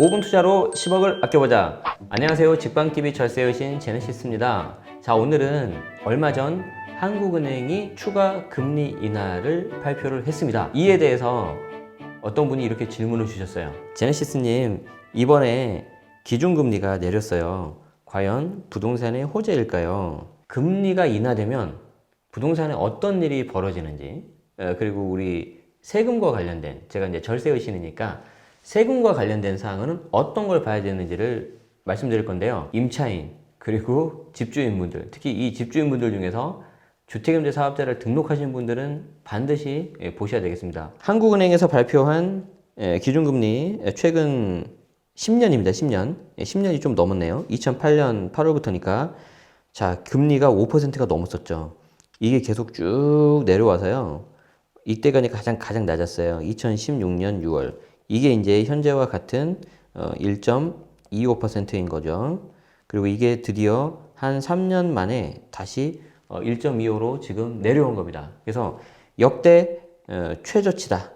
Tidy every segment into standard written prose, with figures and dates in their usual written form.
5분 투자로 10억을 아껴보자. 안녕하세요. 직방TV 절세여신 제네시스입니다. 자, 오늘은 얼마 전 한국은행이 추가 금리 인하를 발표를 했습니다. 이에 대해서 어떤 분이 이렇게 질문을 주셨어요. 제네시스님, 이번에 기준금리가 내렸어요. 과연 부동산의 호재일까요? 금리가 인하되면 부동산에 어떤 일이 벌어지는지, 그리고 우리 세금과 관련된, 제가 이제 절세의신이니까 세금과 관련된 사항은 어떤 걸 봐야 되는지를 말씀드릴 건데요. 임차인, 그리고 집주인분들, 특히 이 집주인분들 중에서 주택임대 사업자를 등록하신 분들은 반드시 보셔야 되겠습니다. 한국은행에서 발표한 기준금리 최근 10년입니다. 10년. 10년이 좀 넘었네요. 2008년 8월부터니까 자, 금리가 5%가 넘었었죠. 이게 계속 쭉 내려와서요. 이때가 가장 낮았어요. 2016년 6월. 이게 이제 현재와 같은 1.25%인 거죠. 그리고 이게 드디어 한 3년 만에 다시 1.25로 지금 내려온 겁니다. 그래서 역대 최저치다.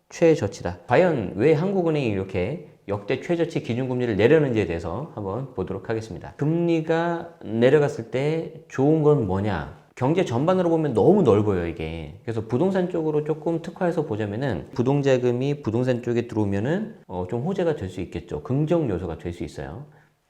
최저치다. 과연 왜 한국은행이 이렇게 역대 최저치 기준금리를 내려는지에 대해서 한번 보도록 하겠습니다. 금리가 내려갔을 때 좋은 건 뭐냐? 경제 전반으로 보면 너무 넓어요, 이게. 그래서 부동산 쪽으로 조금 특화해서 보자면은 부동자금이 부동산 쪽에 들어오면은 좀 호재가 될 수 있겠죠. 긍정 요소가 될 수 있어요.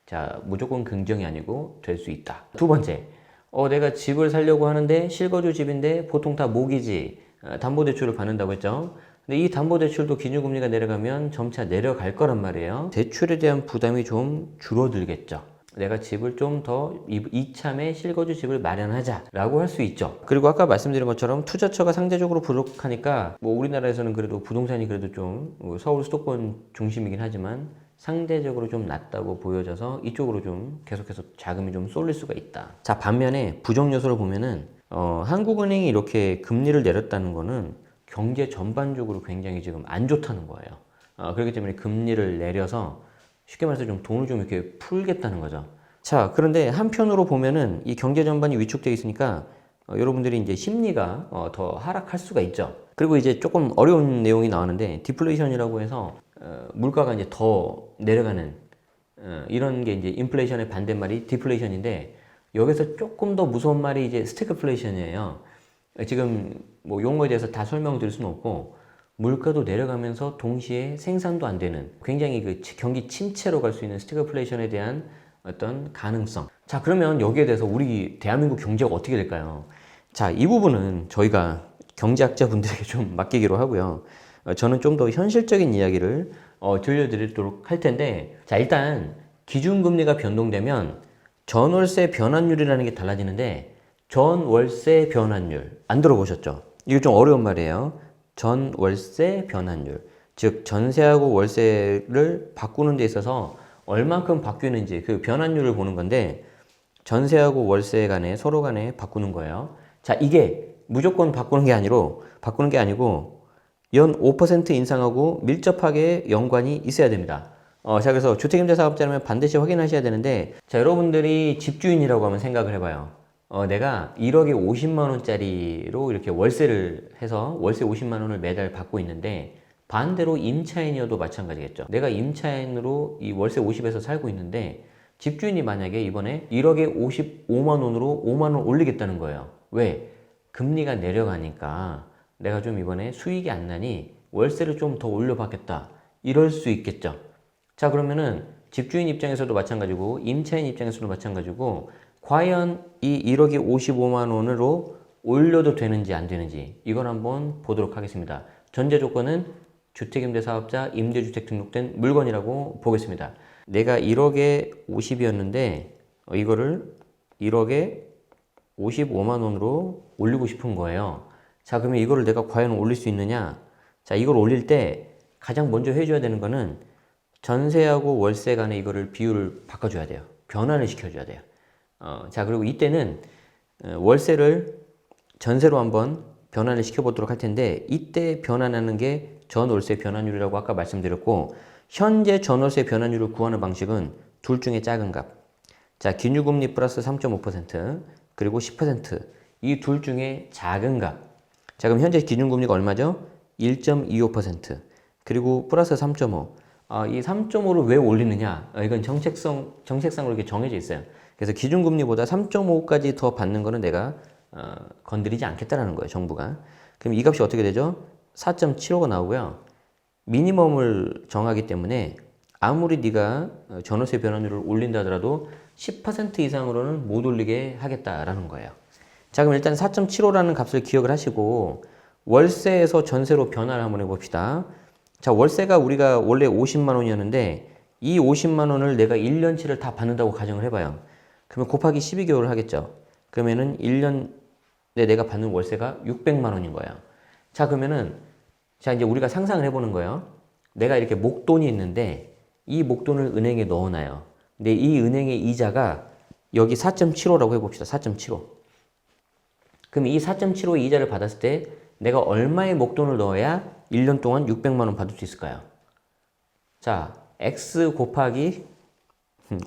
자, 무조건 긍정이 아니고 될 수 있다. 두 번째, 내가 집을 살려고 하는데 실거주 집인데 보통 다 모기지, 담보대출을 받는다고 했죠. 근데 이 담보대출도 기준금리가 내려가면 점차 내려갈 거란 말이에요. 대출에 대한 부담이 좀 줄어들겠죠. 내가 집을 좀 더 이참에 실거주 집을 마련하자라고 할 수 있죠. 그리고 아까 말씀드린 것처럼 투자처가 상대적으로 부족하니까 뭐 우리나라에서는 그래도 부동산이 그래도 좀 서울 수도권 중심이긴 하지만 상대적으로 좀 낮다고 보여져서 이쪽으로 좀 계속해서 자금이 좀 쏠릴 수가 있다. 자, 반면에 부정 요소를 보면은 한국은행이 이렇게 금리를 내렸다는 거는 경제 전반적으로 굉장히 지금 안 좋다는 거예요. 그렇기 때문에 금리를 내려서 쉽게 말해서 좀 돈을 좀 이렇게 풀겠다는 거죠. 자, 그런데 한편으로 보면은 이 경제 전반이 위축되어 있으니까 여러분들이 이제 심리가 더 하락할 수가 있죠. 그리고 이제 조금 어려운 내용이 나왔는데 디플레이션이라고 해서 물가가 이제 더 내려가는 이런 게 이제 인플레이션의 반대말이 디플레이션인데 여기서 조금 더 무서운 말이 이제 스태그플레이션이에요. 지금 뭐 용어에 대해서 다 설명드릴 수는 없고 물가도 내려가면서 동시에 생산도 안 되는 굉장히 그 경기 침체로 갈 수 있는 스태그플레이션에 대한 어떤 가능성. 자, 그러면 여기에 대해서 우리 대한민국 경제가 어떻게 될까요? 자, 이 부분은 저희가 경제학자 분들에게 좀 맡기기로 하고요. 저는 좀 더 현실적인 이야기를 들려드리도록 할 텐데, 자, 일단 기준금리가 변동되면 전월세 변환율이라는 게 달라지는데 전월세 변환율 안 들어보셨죠? 이거 좀 어려운 말이에요. 전월세 변환율, 즉 전세하고 월세를 바꾸는 데 있어서 얼만큼 바뀌는지 그 변환율을 보는 건데 전세하고 월세 간에 서로 간에 바꾸는 거예요. 자, 이게 무조건 바꾸는 게 아니고 연 5% 인상하고 밀접하게 연관이 있어야 됩니다. 자, 그래서 주택임대사업자라면 반드시 확인하셔야 되는데, 자, 여러분들이 집주인이라고 하면 생각을 해봐요. 내가 1억에 50만 원짜리로 이렇게 월세를 해서 월세 50만 원을 매달 받고 있는데 반대로 임차인이어도 마찬가지겠죠. 내가 임차인으로 이 월세 50에서 살고 있는데 집주인이 만약에 이번에 1억에 55만 원으로 5만 원 올리겠다는 거예요. 왜? 금리가 내려가니까 내가 좀 이번에 수익이 안 나니 월세를 좀 더 올려받겠다. 이럴 수 있겠죠. 자, 그러면은 집주인 입장에서도 마찬가지고 임차인 입장에서도 마찬가지고 과연 이 1억에 55만 원으로 올려도 되는지 안 되는지 이걸 한번 보도록 하겠습니다. 전제 조건은 주택임대사업자 임대주택 등록된 물건이라고 보겠습니다. 내가 1억에 50이었는데 이거를 1억에 55만 원으로 올리고 싶은 거예요. 자, 그러면 이거를 내가 과연 올릴 수 있느냐? 자, 이걸 올릴 때 가장 먼저 해줘야 되는 거는 전세하고 월세 간에 이거를 비율을 바꿔줘야 돼요. 변환을 시켜줘야 돼요. 자, 그리고 이때는 월세를 전세로 한번 변환을 시켜보도록 할 텐데 이때 변환하는 게 전월세 변환율이라고 아까 말씀드렸고 현재 전월세 변환율을 구하는 방식은 둘 중에 작은 값. 자, 기준금리 플러스 3.5% 그리고 10% 이 둘 중에 작은 값. 자, 그럼 현재 기준금리가 얼마죠? 1.25% 그리고 플러스 3.5 이 3.5를 왜 올리느냐? 이건 정책상으로 이렇게 정해져 있어요. 그래서 기준금리보다 3.5까지 더 받는 거는 내가 건드리지 않겠다라는 거예요, 정부가. 그럼 이 값이 어떻게 되죠? 4.75가 나오고요. 미니멈을 정하기 때문에 아무리 네가 전월세 변환율을 올린다 하더라도 10% 이상으로는 못 올리게 하겠다라는 거예요. 자, 그럼 일단 4.75라는 값을 기억을 하시고 월세에서 전세로 변화를 한번 해봅시다. 자, 월세가 우리가 원래 50만 원이었는데 이 50만 원을 내가 1년치를 다 받는다고 가정을 해봐요. 그러면 곱하기 12개월을 하겠죠. 그러면은 1년에 내가 받는 월세가 600만 원인 거예요. 자, 그러면은 자, 이제 우리가 상상을 해보는 거예요. 내가 이렇게 목돈이 있는데 이 목돈을 은행에 넣어놔요. 근데 이 은행의 이자가 여기 4.75라고 해봅시다. 4.75. 그럼 이 4.75의 이자를 받았을 때 내가 얼마의 목돈을 넣어야 1년 동안 600만 원 받을 수 있을까요? 자, x 곱하기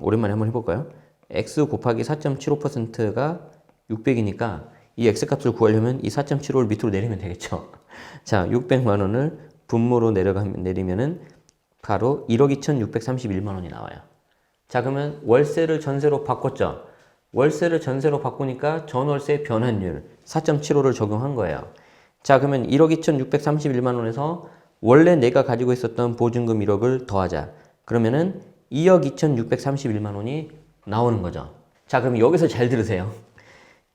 오랜만에 한번 해볼까요? x 곱하기 4.75%가 600이니까 이 x 값을 구하려면 이 4.75를 밑으로 내리면 되겠죠. 자, 600만 원을 분모로 내리면은 바로 1억 2,631만 원이 나와요. 자, 그러면 월세를 전세로 바꿨죠. 월세를 전세로 바꾸니까 전월세 변환율 4.75를 적용한 거예요. 자, 그러면 1억 2,631만 원에서 원래 내가 가지고 있었던 보증금 1억을 더하자. 그러면은 2억 2,631만 원이 나오는 거죠. 자, 그럼 여기서 잘 들으세요.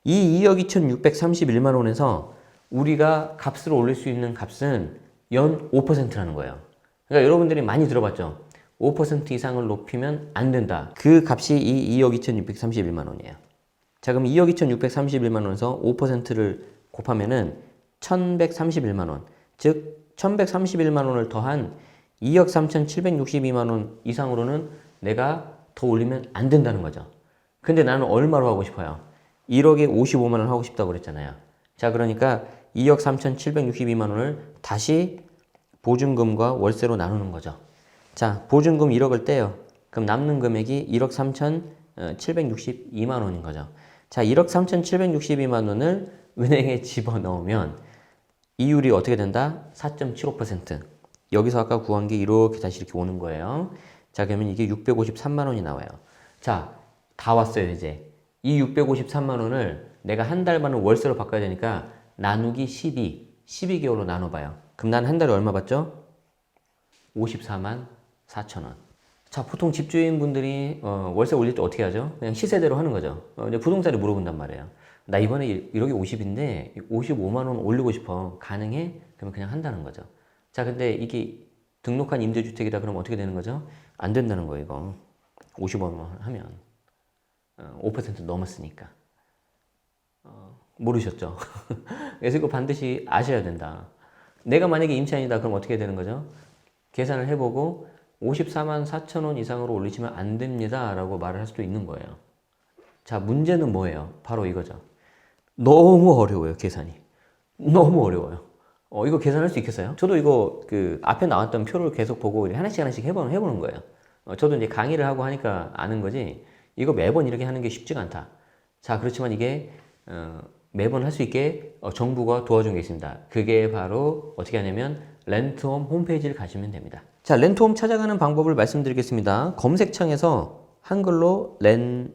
이 2억 2,631만 원에서 우리가 값을 올릴 수 있는 값은 연 5%라는 거예요. 그러니까 여러분들이 많이 들어봤죠? 5% 이상을 높이면 안 된다. 그 값이 이 2억 2,631만 원이에요. 자, 그럼 2억 2,631만 원에서 5%를 곱하면은 1,131만 원. 즉, 1,131만 원을 더한 2억 3,762만 원 이상으로는 내가 더 올리면 안 된다는 거죠. 근데 나는 얼마로 하고 싶어요? 1억에 55만 원 하고 싶다고 그랬잖아요. 자, 그러니까 2억 3,762만 원을 다시 보증금과 월세로 나누는 거죠. 자, 보증금 1억을 떼요. 그럼 남는 금액이 1억 3,762만 원인 거죠. 자, 1억 3,762만 원을 은행에 집어넣으면 이율이 어떻게 된다? 4.75%. 여기서 아까 구한 게 이렇게 다시 이렇게 오는 거예요. 자, 그러면 이게 653만 원이 나와요. 자, 다 왔어요, 이제. 이 653만 원을 내가 한 달 받는 월세로 바꿔야 되니까 나누기 12개월로 나눠봐요. 그럼 난 한 달에 얼마 받죠? 54만 4천 원. 자, 보통 집주인분들이 월세 올릴 때 어떻게 하죠? 그냥 시세대로 하는 거죠. 이제 부동산에 물어본단 말이에요. 나 이번에 1억에 50인데 55만 원 올리고 싶어. 가능해? 그러면 그냥 한다는 거죠. 자, 근데 이게 등록한 임대주택이다 그러면 어떻게 되는 거죠? 안 된다는 거예요, 이거. 50원 하면. 5% 넘었으니까. 모르셨죠? 그래서 이거 반드시 아셔야 된다. 내가 만약에 임차인이다 그럼 어떻게 되는 거죠? 계산을 해보고 54만 4천 원 이상으로 올리시면 안 됩니다 라고 말을 할 수도 있는 거예요. 자, 문제는 뭐예요? 바로 이거죠. 너무 어려워요, 계산이. 너무 어려워요. 이거 계산할 수 있겠어요? 저도 이거 그 앞에 나왔던 표를 계속 보고 하나씩 해보는 거예요. 저도 이제 강의를 하고 하니까 아는 거지, 이거 매번 이렇게 하는 게 쉽지가 않다. 자, 그렇지만 이게 매번 할 수 있게 정부가 도와준 게 있습니다. 그게 바로 어떻게 하냐면 렌트홈 홈페이지를 가시면 됩니다. 자, 렌트홈 찾아가는 방법을 말씀드리겠습니다. 검색창에서 한글로 렌트홈,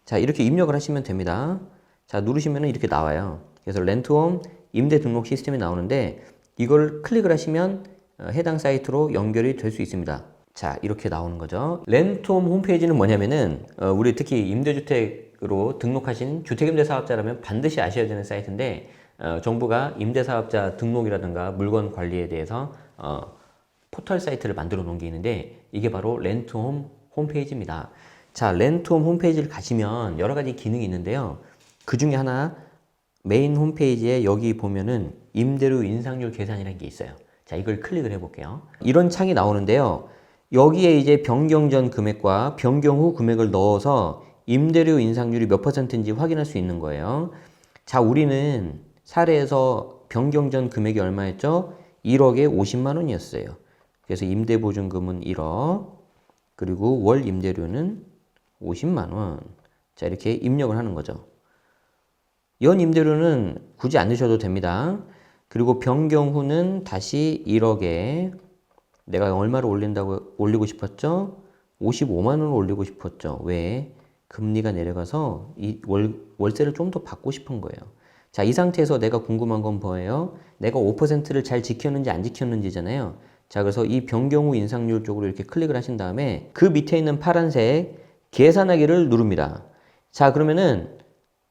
자, 이렇게 입력을 하시면 됩니다. 자, 누르시면 이렇게 나와요. 그래서 렌트홈 임대 등록 시스템이 나오는데 이걸 클릭을 하시면 해당 사이트로 연결이 될 수 있습니다. 자, 이렇게 나오는 거죠. 렌트홈 홈페이지는 뭐냐면은 우리 특히 임대주택으로 등록하신 주택임대사업자라면 반드시 아셔야 되는 사이트인데, 정부가 임대사업자 등록이라든가 물건 관리에 대해서 포털 사이트를 만들어 놓은 게 있는데 이게 바로 렌트홈 홈페이지입니다. 자, 렌트홈 홈페이지를 가시면 여러 가지 기능이 있는데요. 그 중에 하나, 메인 홈페이지에 여기 보면은 임대료 인상률 계산이라는 게 있어요. 자, 이걸 클릭을 해볼게요. 이런 창이 나오는데요. 여기에 이제 변경 전 금액과 변경 후 금액을 넣어서 임대료 인상률이 몇 %인지 확인할 수 있는 거예요. 자, 우리는 사례에서 변경 전 금액이 얼마였죠? 1억에 50만 원이었어요. 그래서 임대보증금은 1억, 그리고 월 임대료는 50만 원. 자, 이렇게 입력을 하는 거죠. 연 임대료는 굳이 안 넣으셔도 됩니다. 그리고 변경 후는 다시 1억에 내가 얼마를 올리고 싶었죠? 55만 원을 올리고 싶었죠. 왜? 금리가 내려가서 이 월세를 좀 더 받고 싶은 거예요. 자, 이 상태에서 내가 궁금한 건 뭐예요? 내가 5%를 잘 지켰는지 안 지켰는지잖아요. 자, 그래서 이 변경 후 인상률 쪽으로 이렇게 클릭을 하신 다음에 그 밑에 있는 파란색 계산하기를 누릅니다. 자, 그러면은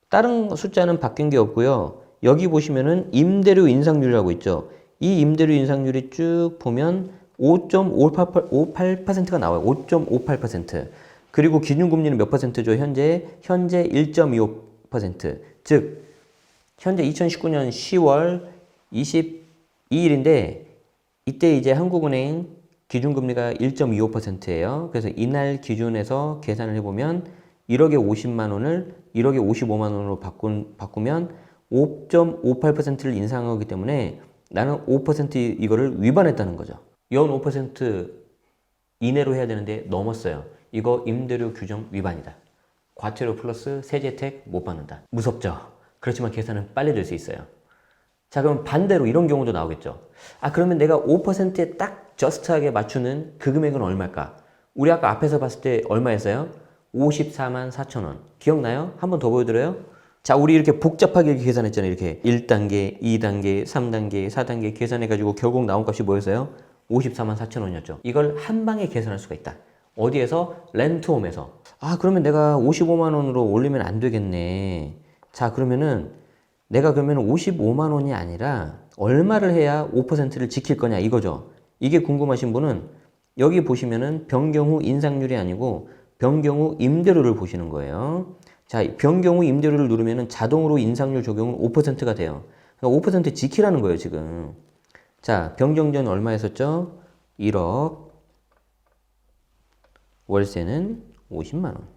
다른 숫자는 바뀐 게 없고요. 여기 보시면은 임대료 인상률이라고 있죠. 이 임대료 인상률이 쭉 보면 5.58%가 나와요. 5.58%. 그리고 기준금리는 몇 퍼센트죠? 현재 1.25%. 즉 현재 2019년 10월 22일인데 이때 이제 한국은행 기준금리가 1.25%예요. 그래서 이날 기준에서 계산을 해보면 1억에 50만 원을 1억에 55만 원으로 바꾸면 5.58%를 인상하기 때문에 나는 5% 이거를 위반했다는 거죠. 연 5% 이내로 해야 되는데 넘었어요. 이거 임대료 규정 위반이다. 과태료 플러스 세제 혜택 못 받는다. 무섭죠? 그렇지만 계산은 빨리 될 수 있어요. 자, 그럼 반대로 이런 경우도 나오겠죠. 아, 그러면 내가 5%에 딱 저스트하게 맞추는 그 금액은 얼마일까? 우리 아까 앞에서 봤을 때 얼마였어요? 54만 4천 원. 기억나요? 한 번 더 보여드려요? 자, 우리 이렇게 복잡하게 이렇게 계산했잖아요. 이렇게 1단계, 2단계, 3단계, 4단계 계산해가지고 결국 나온 값이 뭐였어요? 54만 4천 원이었죠. 이걸 한 방에 계산할 수가 있다. 어디에서? 렌트홈에서. 아, 그러면 내가 55만 원으로 올리면 안 되겠네. 자, 그러면은 내가 그러면 55만 원이 아니라 얼마를 해야 5%를 지킬 거냐 이거죠. 이게 궁금하신 분은 여기 보시면은 변경 후 인상률이 아니고 변경 후 임대료를 보시는 거예요. 자, 변경 후 임대료를 누르면은 자동으로 인상률 적용은 5%가 돼요. 그러니까 5% 지키라는 거예요, 지금. 자, 변경 전 얼마였었죠? 1억. 월세는 50만 원.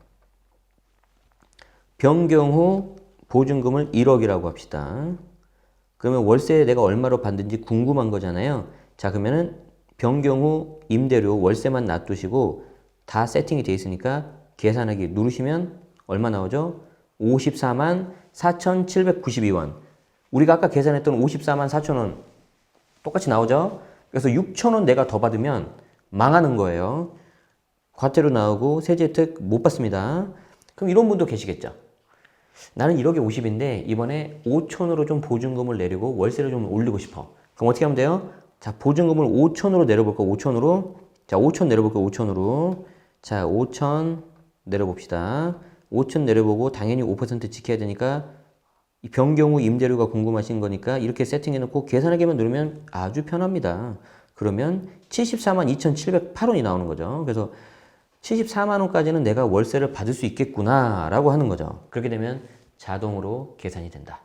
변경 후 보증금을 1억이라고 합시다. 그러면 월세 내가 얼마로 받는지 궁금한 거잖아요. 자, 그러면은 변경 후 임대료 월세만 놔두시고 다 세팅이 돼 있으니까 계산하기 누르시면 얼마 나오죠? 54만 4,792원. 우리가 아까 계산했던 54만 4천 원 똑같이 나오죠? 그래서 6천 원 내가 더 받으면 망하는 거예요. 과태료 나오고 세제 혜택 못 받습니다. 그럼 이런 분도 계시겠죠? 나는 1억에 50인데 이번에 5천으로 좀 보증금을 내리고 월세를 좀 올리고 싶어. 그럼 어떻게 하면 돼요? 자, 보증금을 5천으로 내려볼까? 5천으로. 자, 5천 내려볼까? 5천으로. 자, 5천 내려봅시다. 5천 내려보고 당연히 5% 지켜야 되니까 이 변경 후 임대료가 궁금하신 거니까 이렇게 세팅해놓고 계산하기만 누르면 아주 편합니다. 그러면 74만 2,708원이 나오는 거죠. 그래서 74만 원까지는 내가 월세를 받을 수 있겠구나 라고 하는 거죠. 그렇게 되면 자동으로 계산이 된다.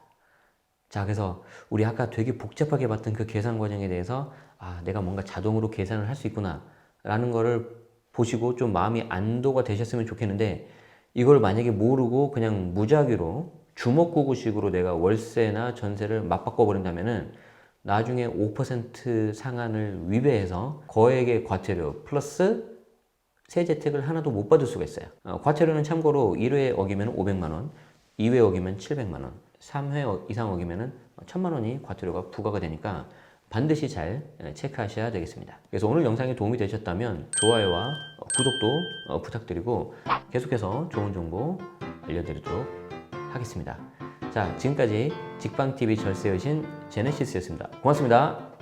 자, 그래서 우리 아까 되게 복잡하게 봤던 그 계산 과정에 대해서 아, 내가 뭔가 자동으로 계산을 할 수 있구나 라는 거를 보시고 좀 마음이 안도가 되셨으면 좋겠는데 이걸 만약에 모르고 그냥 무작위로 주먹구구식으로 내가 월세나 전세를 맞바꿔 버린다면은 나중에 5% 상한을 위배해서 거액의 과태료 플러스 세제 혜택을 하나도 못 받을 수가 있어요. 과태료는 참고로 1회 어기면 500만 원, 2회 어기면 700만 원, 3회 이상 어기면 1000만 원이 과태료가 부과가 되니까 반드시 잘 체크하셔야 되겠습니다. 그래서 오늘 영상이 도움이 되셨다면 좋아요와 구독도 부탁드리고 계속해서 좋은 정보 알려드리도록 하겠습니다. 자, 지금까지 직방TV 절세여신 제네시스였습니다. 고맙습니다.